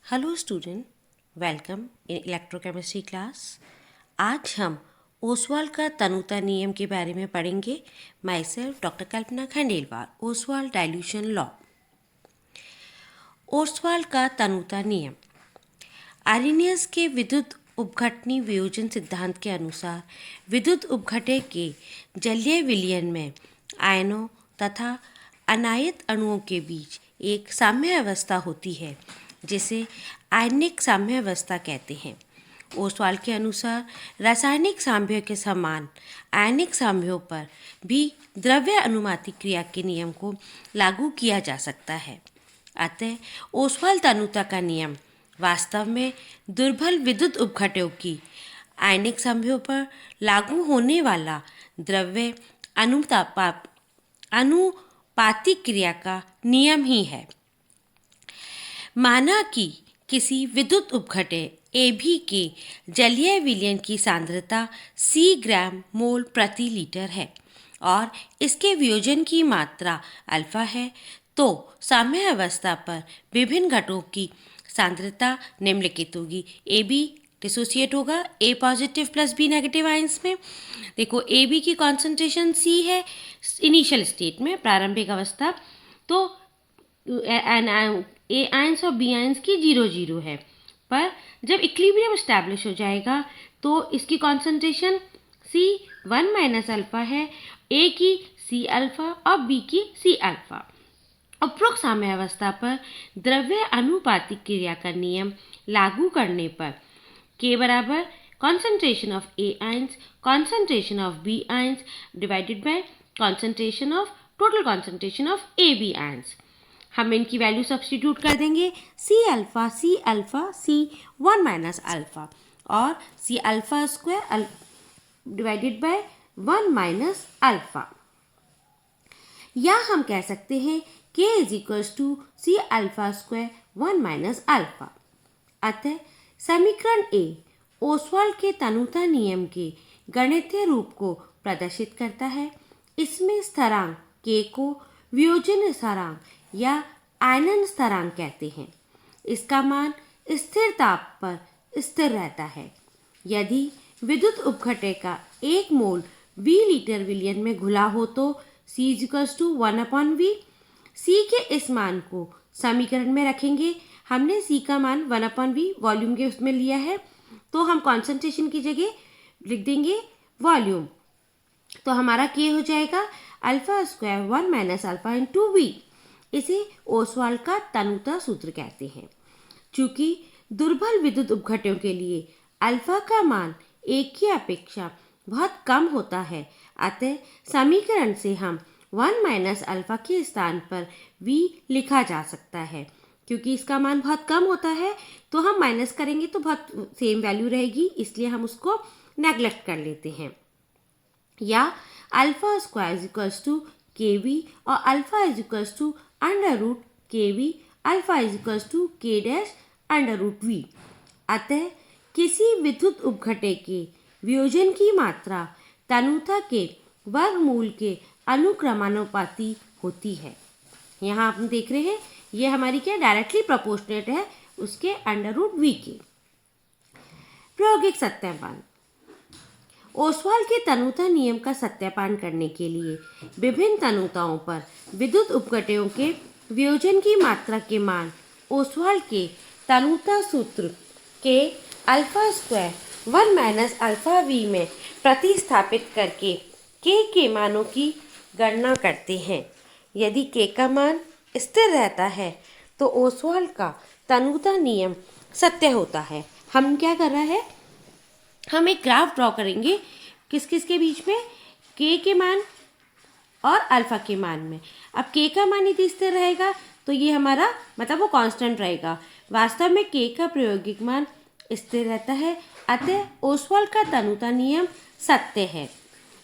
Hello student, welcome in electrochemistry class. आज हम Oswald का तनुता नियम के बारे में पढ़ेंगे। My self doctor Kalpana Khandelwal. Oswald dilution law. Oswald का तनुता नियम आर्रेनियस के विद्युत उपघटनी वियोजन सिद्धांत के अनुसार विद्युत उपघटे के जलीय विलयन में आयनों तथा अनायत अणुओं के बीच एक साम्य अवस्था होती है जिसे आयनिक साम्य अवस्था कहते हैं। ओसवाल्ड के अनुसार रासायनिक साम्यों के समान आयनिक साम्यों पर भी द्रव्य अनुमाती क्रिया के नियम को लागू किया जा सकता है। अतः ओसवाल्ड तनुता का नियम वास्तव में दुर्बल विद्युत उपघटों की आयनिक साम्यों पर लागू होने वाला द्रव्य अनुपातिक क्रिया का नियम ही है। माना कि किसी विद्युत उपघटे AB के जलीय विलयन की सांद्रता C ग्राम मोल प्रति लीटर है और इसके वियोजन की मात्रा अल्फा है, तो साम्य अवस्था पर विभिन्न घटों की सांद्रता निम्नलिखित होगी। AB डिसोसिएट होगा A positive plus B negative ions में। देखो AB की कॉन्सेंट्रेशन C है इनिशियल स्टेट में, प्रारंभिक अवस्था, तो ए आयंस और बी आयंस की 0 है। पर जब इक्विलिब्रियम स्टैब्लिश हो जाएगा तो इसकी कॉन्सेंट्रेशन C 1 माइनस अल्फा है, A की C अल्फा और B की C अल्फा। उपरोक्त साम्य अवस्था पर द्रव्य अनुपातिक क्रिया का नियम लागू करने पर K बराबर concentration of A ions concentration of B ions divided by concentration of total concentration of AB ions. हम इनकी वैल्यू सब्स्टिट्यूट कर देंगे। C alpha C 1 minus alpha और C alpha square divided by 1 minus alpha, या हम कह सकते हैं K is equals to C alpha square 1 minus alpha. अतः समीकरण A ओसवाल्ड के तनुता नियम के गणितीय रूप को प्रदर्शित करता है। इसमें स्थिरांक K को वियोजन स्थिरांक या आयनन स्थिरांक कहते हैं। इसका मान स्थिर ताप पर स्थिर रहता है। यदि विद्युत उपघटे का 1 मोल V लीटर विलयन में घुला हो तो C equals to 1/V। C के इस मान को समीकरण में रखेंगे। हमने C का मान 1/V वॉल्यूम के उसमें लिया है, तो हम कॉन्सेंट्रेशन की जगह लिख देंगे वॉल्यूम। तो हमारा K हो जाएगा alpha square 1 minus alpha into V। इसे ओसवाल्ड का तनुता सूत्र कहते हैं। चूंकि दुर्बल विद्युत उपघटों के लिए अल्फा का मान 1 की अपेक्षा बहुत कम होता है, अतः समीकरण से हम 1 माइनस अल्फा के स्थान पर V लिखा जा सकता है। क्योंकि इसका मान बहुत कम होता है तो हम माइनस करेंगे तो बहुत सेम वैल्यू रहेगी, इसलिए हम उसको नेग्लेक्ट कर लेते हैं। या alpha square equals to KB और alpha is equals to under root KB, alpha is equals to K dash under root V। अतः किसी विद्युत उपघटे के वियोजन की मात्रा तनुता के वर्गमूल के अनुक्रमानुपाती होती है। यहाँ आप देख रहे हैं ये हमारी क्या डायरेक्टली प्रोपोर्शनेट है उसके अंडर रूट V के। प्रायोगिक सत्यापन। ओसवाल्ड के तनुता नियम का सत्यापन करने के लिए विभिन्न तनुताओं पर विद्युत उपघटों के वियोजन की मात्रा के मान ओसवाल्ड के तनुता सूत्र के alpha square 1 minus alpha V में प्रतिस्थापित करके K के मानों की गणना करते हैं। यदि K का मान स्थिर रहता है तो ओसवाल्ड का तनुता नियम सत्य होता है। हम क्या कर रहा है, हम एक ग्राफ ड्रॉ करेंगे किस किस के बीच में, K के मान और अल्फा के मान में। अब K का मान यदि स्थिर रहेगा तो ये हमारा मतलब वो कांस्टेंट रहेगा। वास्तव में K का प्रायोगिक मान स्थिर रहता है, अतः ओसवाल्ड का तनुता नियम सत्य है।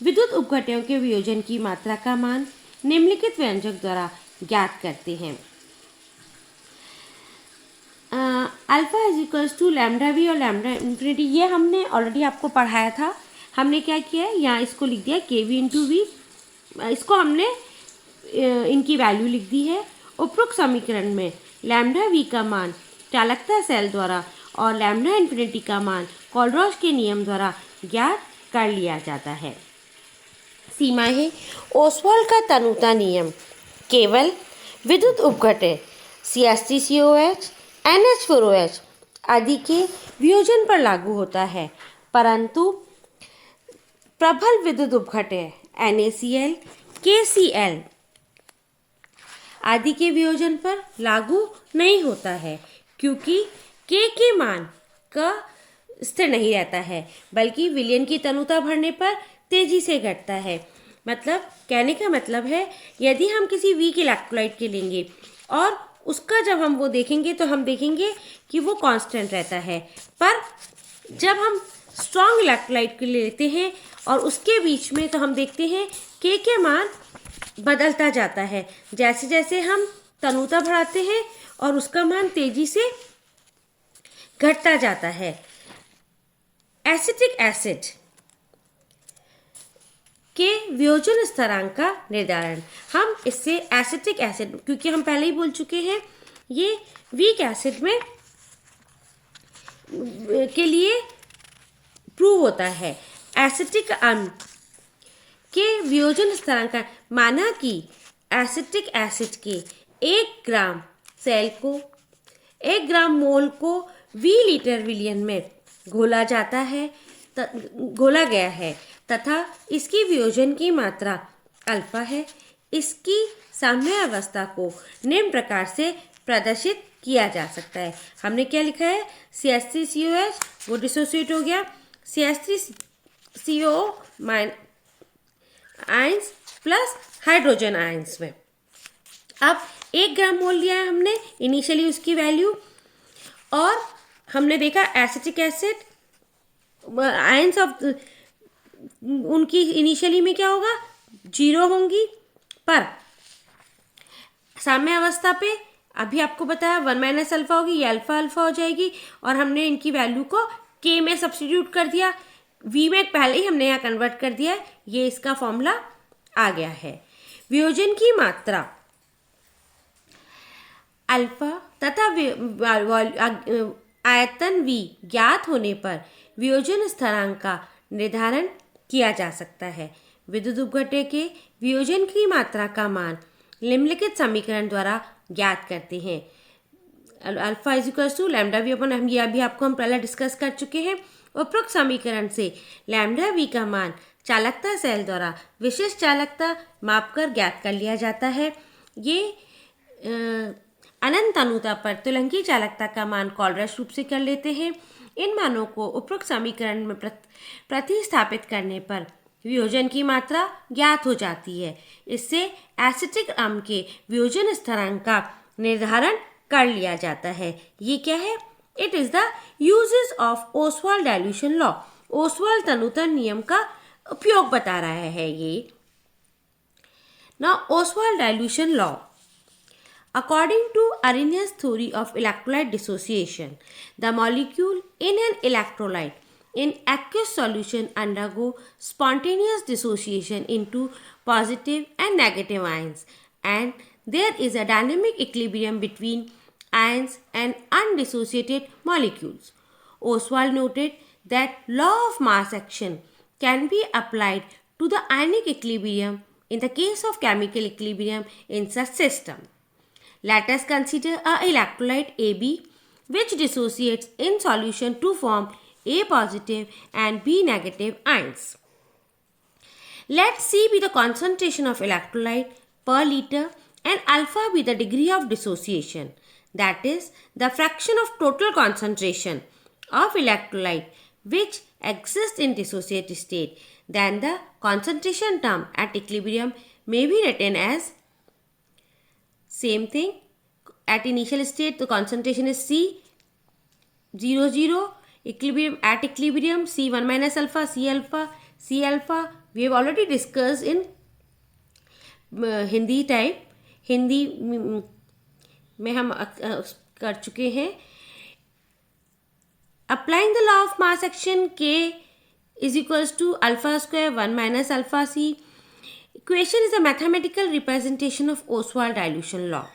विद्युत उपघटों के वियोजन की मात्रा का मान निम्नलिखित व्यंजक द्वारा ज्ञात करते हैं। Alpha is equals to lambda V और लैम्डा इंफिनिटी, ये हमने ऑलरेडी आपको पढ़ाया था। हमने क्या किया है, यहाँ इसको लिख दिया KB इंटू V, इसको हमने इनकी वैल्यू लिख दी है। उपरोक्त समीकरण में लैम्डा V का मान चालकता सेल द्वारा और लैम्डा इन्फिनिटी का मान कोलरॉश के नियम द्वारा ज्ञात कर लिया जाता है। सीमाएं। ओसवाल्ड का तनुता नियम केवल विद्युत उपघटक CH3COH, NH4OH आदि के वियोजन पर लागू होता है, परंतु प्रबल विद्युत उपघटक NaCl, KCl आदि के वियोजन पर लागू नहीं होता है, क्योंकि K के मान का स्थिर नहीं रहता है, बल्कि विलयन की तनुता बढ़ने पर तेजी से घटता है। मतलब कहने का मतलब है, यदि हम किसी वीक इलेक्ट्रोलाइट के लेंगे और उसका जब हम वो देखेंगे तो हम देखेंगे कि वो कांस्टेंट रहता है, पर जब हम स्ट्रॉन्ग इलेक्ट्रोलाइट के लेते हैं और उसके बीच में, तो हम देखते हैं K के मान बदलता जाता है जैसे जैसे हम तनुता बढ़ाते हैं और उसका मान तेजी से घटता जाता है। एसिटिक एसिड के वियोजन स्थिरांक का निर्धारण। हम इससे एसिटिक एसिड, क्योंकि हम पहले ही बोल चुके हैं, ये वीक एसिड में के लिए प्रूव होता है। एसिटिक अम्ल के वियोजन स्थिरांक का माना कि एसिटिक एसिड के 1 ग्राम सेल को 1 ग्राम मोल को 20 लीटर विलयन में घोला गया है तथा इसकी वियोजन की मात्रा अल्फा है। इसकी साम्य अवस्था को निम्न प्रकार से प्रदर्शित किया जा सकता है। हमने क्या लिखा है? CH3COH वो डिसोसिएट हो गया CH3CO ions plus hydrogen ions में। अब 1 ग्राम मोल लिया है हमने इनिशियली उसकी वैल्यू, और हमने देखा एसिटिक एसिड आयंस ऑफ उनकी इनिशियली में क्या होगा, 0 होंगी, पर साम्य अवस्था पे अभी आपको बताया 1 माइनस अल्फा होगी, ये अल्फा अल्फा हो जाएगी, और हमने इनकी वैल्यू को K में सब्स्टिट्यूट कर दिया, V में पहले ही हमने यहाँ कन्वर्ट कर दिया है, ये इसका फॉर्मूला आ गया है। वियोजन की मात्रा अल्फा तथा आयतन V ज्ञात होने पर वियोजन स्थिरांक का निर्धारण किया जा सकता है। विद्युत उपघटक के वियोजन की मात्रा का मान निम्नलिखित समीकरण द्वारा ज्ञात करते हैं। Alpha is equal to lambda v अपन, हम ये अभी आपको हम पहले डिस्कस कर चुके हैं। उपरोक्त समीकरण से लैम्डा वी का मान चालकता सेल द्वारा विशिष्ट चालकता मापकर ज्ञात कर लिया जाता है। ये अनंत तनुता पर तुलंकी चालकता का मान कोलरॉश रूप से कर लेते हैं। इन मानों को उपरोक्त समीकरण में प्रतिस्थापित करने पर वियोजन की मात्रा ज्ञात हो जाती है। इससे एसिटिक अम्ल के वियोजन स्थिरांक का निर्धारण कर लिया जाता है। ये क्या है? It is the uses of Ostwald dilution law. ओसवाल्ड तनुता नियम का उपयोग बता रहा है ये। Now Ostwald dilution law, according to Arrhenius theory of electrolyte dissociation, the molecule in an electrolyte in aqueous solution undergo spontaneous dissociation into positive and negative ions, and there is a dynamic equilibrium between ions and undissociated molecules. Oswald noted that law of mass action can be applied to the ionic equilibrium in the case of chemical equilibrium in such system. Let us consider a electrolyte AB which dissociates in solution to form A positive and B negative ions. Let C be the concentration of electrolyte per liter and alpha be the degree of dissociation, that is the fraction of total concentration of electrolyte which exists in dissociated state. Then the concentration term at equilibrium may be written as same thing. At initial state the concentration is C 0 0, equilibrium at equilibrium C 1 minus alpha, C alpha we have already discussed in Hindi type, Hindi में हम कर चुके हैं। Applying the law of mass action, K is equals to alpha square 1 minus alpha C. Equation is a mathematical representation of Oswald dilution law.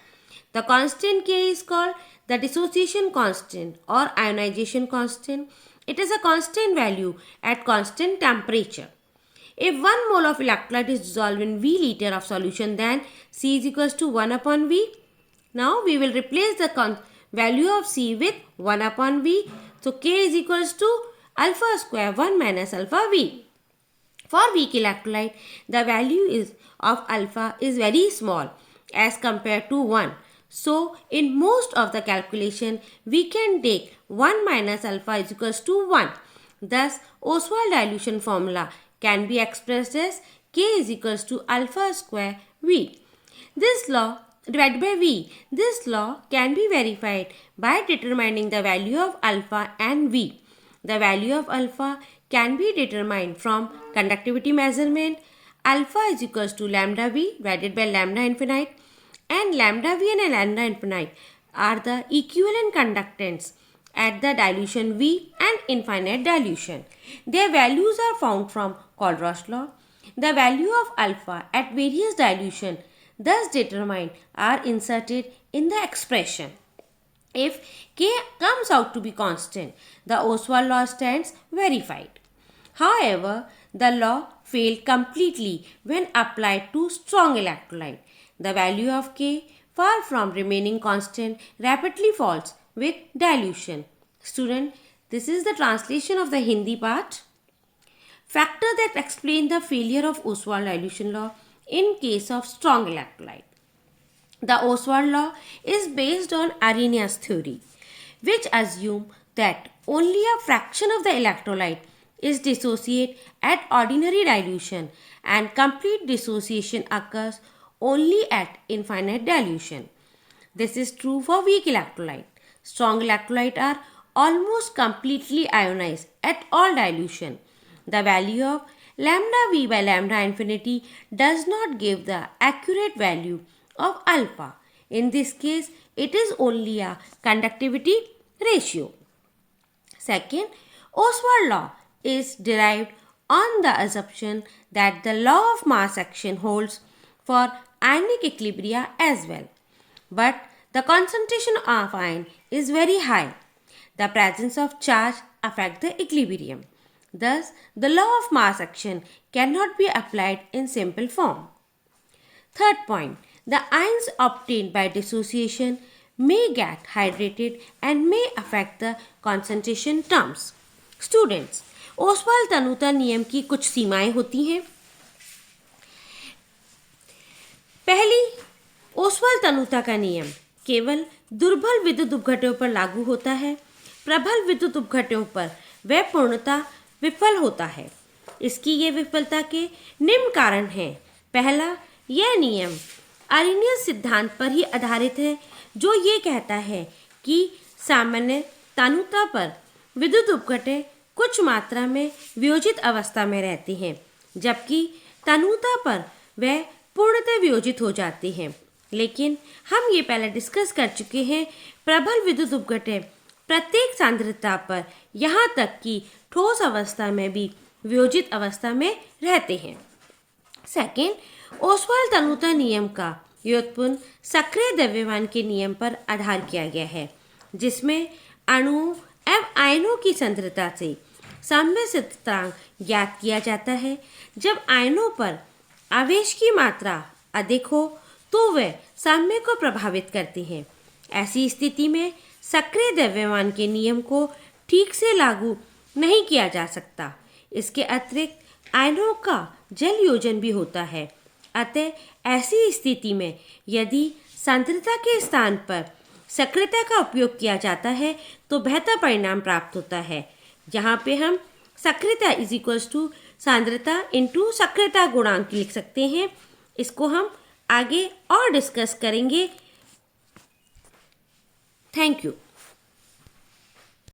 The constant K is called the dissociation constant or ionization constant. It is a constant value at constant temperature. If 1 mole of electrolyte is dissolved in V liter of solution, then C is equals to 1 upon V. Now we will replace the value of C with 1 upon V. So K is equals to alpha square 1 minus alpha V. For weak electrolyte, the value of alpha is very small as compared to 1. So, in most of the calculation, we can take 1 minus alpha is equals to 1. Thus, Ostwald dilution formula can be expressed as K is equals to alpha square V. This law divided by V. This law can be verified by determining the value of alpha and V. The value of alpha can be determined from conductivity measurement. Alpha is equals to lambda V divided by lambda infinite, and lambda V and lambda infinite are the equivalent conductance at the dilution V and infinite dilution. Their values are found from Kohlrausch law. The value of alpha at various dilution thus determined are inserted in the expression. If K comes out to be constant, the Ostwald law stands verified. However, the law failed completely when applied to strong electrolyte. The value of K, far from remaining constant, rapidly falls with dilution. Student, this is the translation of the Hindi part. Factor that explain the failure of Ostwald dilution law in case of strong electrolyte. The Ostwald law is based on Arrhenius theory, which assumes that only a fraction of the electrolyte is dissociate at ordinary dilution and complete dissociation occurs only at infinite dilution. This is true for weak electrolyte. Strong electrolyte are almost completely ionized at all dilution. The value of lambda V by lambda infinity does not give the accurate value of alpha. In this case, it is only a conductivity ratio. Second, Ostwald law is derived on the assumption that the law of mass action holds for ionic equilibria as well. But the concentration of ion is very high. The presence of charge affects the equilibrium. Thus, the law of mass action cannot be applied in simple form. Third point, the ions obtained by dissociation may get hydrated and may affect the concentration terms. Students, Oswal तनुता नियम की कुछ सीमाएं होती हैं. पहली, ओसवाल तनुता का नियम केवल दुर्बल विद्युत उपघटों पर लागू होता है. प्रबल विद्युत उपघटों पर वह पूर्णतः विफल होता है. इसकी ये विफलता के निम्न कारण हैं. पहला, यह नियम आर्हेनियस सिद्धांत पर ही आधारित है, जो ये कहता है कि सामान्य तनुता पर विद्युत उपघटें कुछ मात्रा में वियोजित अवस्था में रहती हैं, जबकि तनुता पर वह पूर्णतः वियोजित हो जाती हैं. लेकिन हम ये पहले डिस्कस कर चुके हैं, प्रबल विद्युत उपघटें प्रत्येक सांद्रता पर यहाँ तक कि ठोस अवस्था में भी वियोजित अवस्था में रहते हैं. सेकेंड, ओसवाल तनुता नियम का व्युत्पन्न सक्रिय द्रव्यमान के नियम पर आधार किया गया है, जिसमें अणुओं एवं आयनों की सांद्रता से साम्य स्थिरांक ज्ञात किया जाता है. जब आयनों पर आवेश की मात्रा अधिक हो तो वे साम्य को प्रभावित करते हैं. ऐसी स्थिति में सक्रिय द्रव्यमान के नियम को ठीक से लागू नहीं किया जा सकता. इसके अतिरिक्त आयनों का जल योजन भी होता है. अतः ऐसी स्थिति में यदि सांद्रता के स्थान पर सक्रियता का उपयोग किया जाता है तो बेहतर परिणाम प्राप्त होता है. यहाँ पे हम सक्रियता इज इक्वल्स टू सांद्रता इंटू सक्रियता गुणांक लिख सकते हैं. इसको हम आगे और डिस्कस करेंगे. Thank you.